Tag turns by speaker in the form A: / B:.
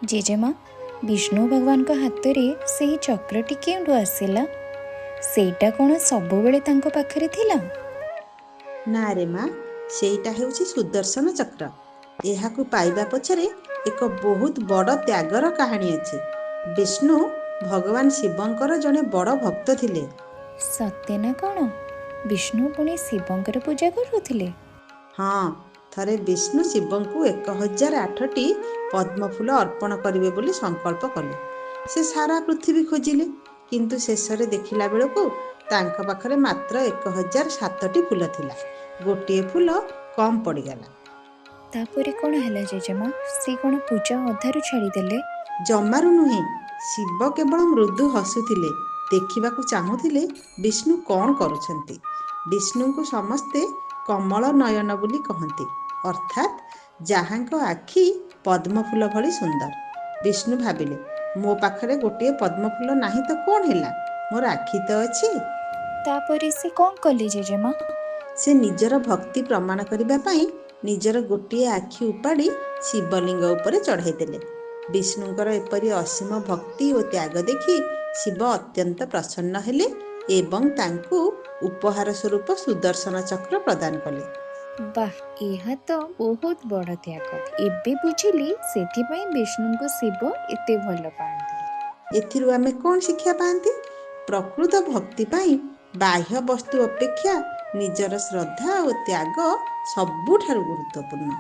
A: जेजेमा विष्णु भगवान का हाथ रे से चक्रटी केउंडु आसिला सेटा कौन सबुबेले तांको पाखरे थिला?
B: ନା ରେ ମା, ସେଇଟା ହେଉଛି ସୁଦର୍ଶନ ଚକ୍ର। ଏହାକୁ ପାଇବା ପଛରେ ଏକ ବହୁତ ବଡ଼ ତ୍ୟାଗର କାହାଣୀ ଅଛି। ବିଷ୍ଣୁ ଭଗବାନ ଶିବଙ୍କର ଜଣେ ବଡ଼ ଭକ୍ତ ଥିଲେ।
A: सत्य ना कौन विष्णु पुणी शिवंकर पूजा करुथिले?
B: ହଁ, ଥରେ ବିଷ୍ଣୁ ଶିବଙ୍କୁ 1008ଟି ପଦ୍ମଫୁଲ ଅର୍ପଣ କରିବେ ବୋଲି ସଂକଳ୍ପ କଲେ। ସେ ସାରା ପୃଥିବୀ ଖୋଜିଲେ, କିନ୍ତୁ ଶେଷରେ ଦେଖିଲା ବେଳକୁ ତାଙ୍କ ପାଖରେ ମାତ୍ର 1007ଟି ଫୁଲ ଥିଲା। ଗୋଟିଏ ଫୁଲ କମ୍ ପଡ଼ିଗଲା।
A: तापरे कौन हैला जेजेमा? से कौन पूजा अधारु छाड़ीदेले?
B: ଜମାରୁ ନୁହେଁ। ଶିବ କେବଳ ମୃଦୁ ହସୁଥିଲେ, ଦେଖିବାକୁ ଚାହୁଁଥିଲେ ବିଷ୍ଣୁ କ'ଣ କରୁଛନ୍ତି। ବିଷ୍ଣୁଙ୍କୁ ସମସ୍ତେ କମଳ ନୟନ ବୋଲି କହନ୍ତି, ଅର୍ଥାତ୍ ଯାହାଙ୍କ ଆଖି ପଦ୍ମଫୁଲ ଭଳି ସୁନ୍ଦର। ବିଷ୍ଣୁ ଭାବିଲେ, ମୋ ପାଖରେ ଗୋଟିଏ ପଦ୍ମଫୁଲ ନାହିଁ ତ କ'ଣ ହେଲା, ମୋର ଆଖି ତ ଅଛି।
A: तापरे से कौन कले जेजेमा?
B: ସେ ନିଜର ଭକ୍ତି ପ୍ରମାଣ କରିବା ପାଇଁ ନିଜର ଗୋଟିଏ ଆଖି ଉପାଡ଼ି ଶିବଲିଙ୍ଗ ଉପରେ ଚଢ଼ାଇ ଦେଲେ। ବିଷ୍ଣୁଙ୍କର ଏପରି ଅସୀମ ଭକ୍ତି ଓ ତ୍ୟାଗ ଦେଖି ଶିବ ଅତ୍ୟନ୍ତ ପ୍ରସନ୍ନ ହେଲେ ଏବଂ ତାଙ୍କୁ ଉପହାର ସ୍ୱରୂପ ସୁଦର୍ଶନ ଚକ୍ର ପ୍ରଦାନ କଲେ।
A: वाह, यह तो बहुत बड़ त्याग। एबे बुझिली सेथिपई विष्णु को शिव एते भल पाती।
B: ଏଥିରୁ ଆମେ କ'ଣ ଶିକ୍ଷା ପାଆନ୍ତି? ପ୍ରକୃତ ଭକ୍ତି ପାଇଁ ବାହ୍ୟ ବସ୍ତୁ ଅପେକ୍ଷା ନିଜର ଶ୍ରଦ୍ଧା ଓ ତ୍ୟାଗ ସବୁଠାରୁ ଗୁରୁତ୍ୱପୂର୍ଣ୍ଣ।